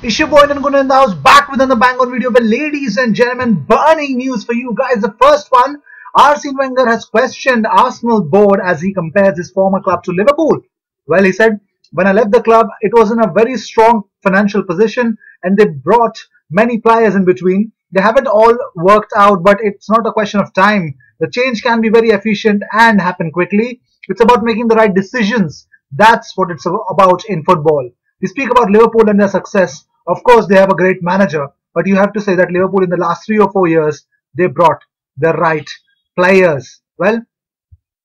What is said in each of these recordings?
Issue Boy and Gooner in the house, back with another bang on video. But ladies and gentlemen, burning news for you guys. The first one, Arsene Wenger has questioned Arsenal board as he compares his former club to Liverpool. Well, he said, when I left the club, it was in a very strong financial position and they brought many players in between. They haven't all worked out, but it's not a question of time. The change can be very efficient and happen quickly. It's about making the right decisions. That's what it's about in football. We speak about Liverpool and their success. Of course, they have a great manager, but you have to say that Liverpool in the last 3 or 4 years, they brought the right players. Well,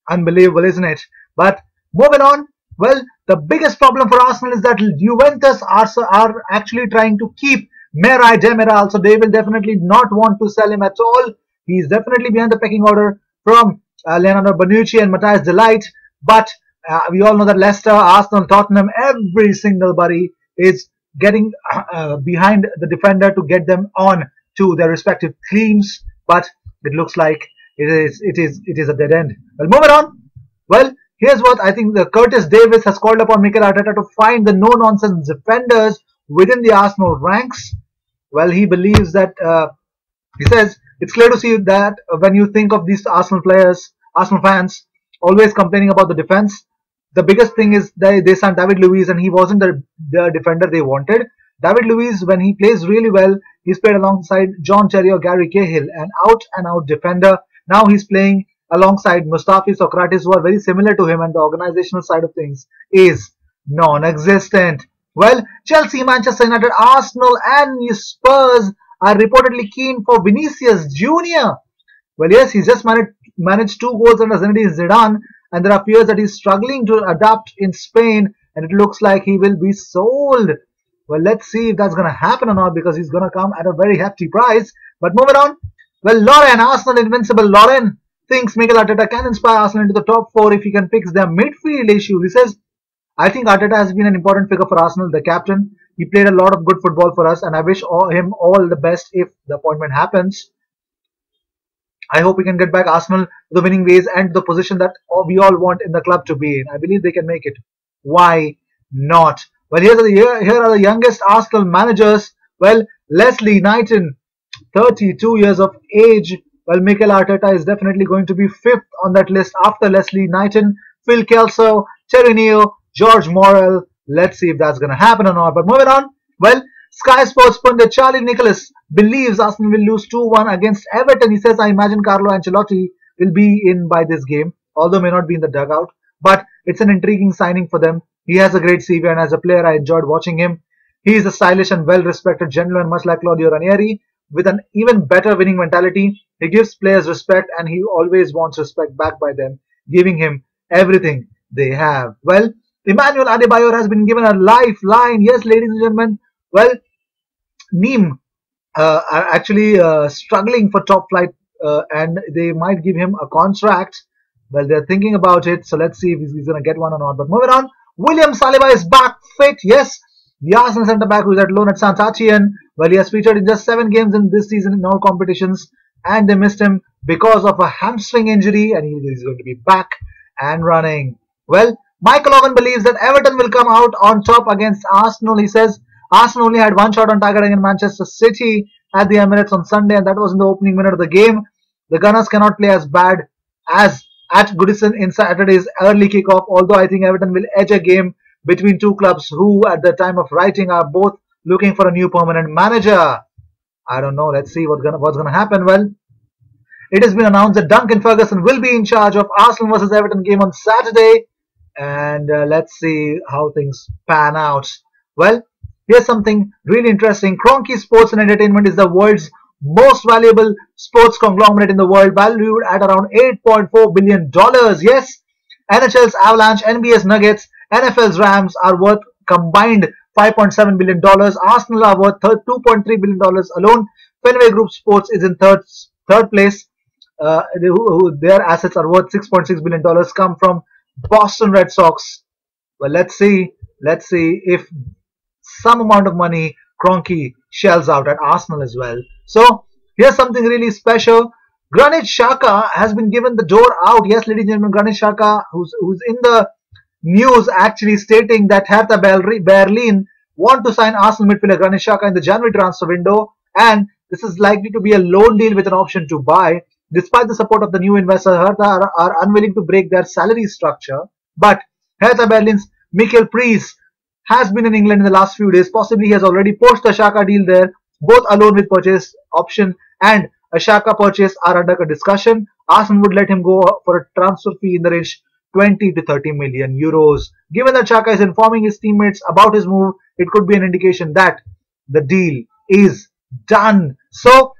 unbelievable, isn't it? But moving on, well, the biggest problem for Arsenal is that Juventus are actually trying to keep Mirai Demiral, so they will definitely not want to sell him at all. He's definitely behind the pecking order from Leonardo Bonucci and Matthias de Ligt, but we all know that Leicester, Arsenal, Tottenham, every single buddy is getting behind the defender to get them on to their respective teams, but it looks like it is a dead end. Well, moving on. Well, here's what I think. The Curtis Davis has called upon Mikel Arteta to find the no-nonsense defenders within the Arsenal ranks. Well, he believes that he says it's clear to see that when you think of these Arsenal players, Arsenal fans always complaining about the defense. The biggest thing is they signed David Luiz and he wasn't the defender they wanted. David Luiz, when he plays really well, he's played alongside John Terry or Gary Cahill, an out-and-out defender. Now he's playing alongside Mustafi Socrates, who are very similar to him, and the organizational side of things is non-existent. Well, Chelsea, Manchester United, Arsenal and Spurs are reportedly keen for Vinicius Jr. Well, yes, he's just managed 2 goals under Zinedine Zidane, and there are fears that he's struggling to adapt in Spain, and it looks like he will be sold. Well, let's see if that's going to happen or not, because he's going to come at a very hefty price. But moving on. Well, Lauren, Arsenal invincible Lauren thinks Mikel Arteta can inspire Arsenal into the top 4 if he can fix their midfield issues. He says, I think Arteta has been an important figure for Arsenal, the captain. He played a lot of good football for us, and I wish him all the best if the appointment happens. I hope we can get back Arsenal to the winning ways and the position that we all want in the club to be in. I believe they can make it. Why not? Well, here are the youngest Arsenal managers. Well, Leslie Knighton, 32 years of age. Well, Mikel Arteta is definitely going to be 5th on that list after Leslie Knighton, Phil Kelso, Terry Neal, George Morrell. Let's see if that's going to happen or not. But moving on. Well, Sky Sports pundit Charlie Nicholas believes Arsenal will lose 2-1 against Everton. He says, I imagine Carlo Ancelotti will be in by this game, although may not be in the dugout. But it's an intriguing signing for them. He has a great CV, and as a player, I enjoyed watching him. He is a stylish and well-respected gentleman, much like Claudio Ranieri, with an even better winning mentality. He gives players respect, and he always wants respect back by them, giving him everything they have. Well, Emmanuel Adebayor has been given a lifeline. Yes, ladies and gentlemen. Well, Nîmes are actually struggling for top flight, and they might give him a contract. Well, they're thinking about it, so let's see if he's going to get one or not. But moving on, William Saliba is back fit. Yes, the Arsenal centre-back who is at loan at Saint-Etienne. Well, he has featured in just 7 games in this season in all competitions, and they missed him because of a hamstring injury, and he's going to be back and running. Well, Michael Owen believes that Everton will come out on top against Arsenal. He says, Arsenal only had 1 shot on target against Manchester City at the Emirates on Sunday, and that was in the opening minute of the game. The Gunners cannot play as bad as at Goodison in Saturday's early kickoff, although I think Everton will edge a game between 2 clubs who, at the time of writing, are both looking for a new permanent manager. I don't know. Let's see what's gonna happen. Well, it has been announced that Duncan Ferguson will be in charge of Arsenal versus Everton game on Saturday, and let's see how things pan out. Well, here's something really interesting. Kroenke Sports and Entertainment is the world's most valuable sports conglomerate in the world, valued at around $8.4 billion. Yes, NHL's Avalanche, NBA's Nuggets, NFL's Rams are worth combined $5.7 billion. Arsenal are worth $2.3 billion alone. Fenway Group Sports is in third place. Their assets are worth $6.6 billion. Come from Boston Red Sox. Well, let's see if some amount of money Kroenke shells out at Arsenal as well. So here's something really special. Granit Xhaka has been given the door out. Yes, ladies and gentlemen, Granit Xhaka, who's in the news actually stating that Hertha Berlin want to sign Arsenal midfielder Granit Xhaka in the January transfer window, and this is likely to be a loan deal with an option to buy. Despite the support of the new investor, Hertha are unwilling to break their salary structure. But Hertha Berlin's Mikel Prees has been in England in the last few days. Possibly he has already poached the Xhaka deal there. Both a loan with purchase option and a Xhaka purchase are under discussion. Arsenal would let him go for a transfer fee in the range 20 to 30 million euros. Given that Xhaka is informing his teammates about his move, it could be an indication that the deal is done. So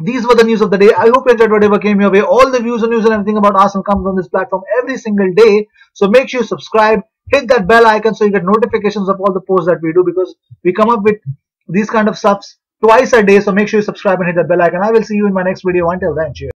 these were the news of the day. I hope you enjoyed whatever came your way. All the views and news and everything about Arsenal comes on this platform every single day. So make sure you subscribe, hit that bell icon so you get notifications of all the posts that we do, because we come up with these kind of stuffs twice a day. So make sure you subscribe and hit that bell icon. I will see you in my next video. Until then, cheers.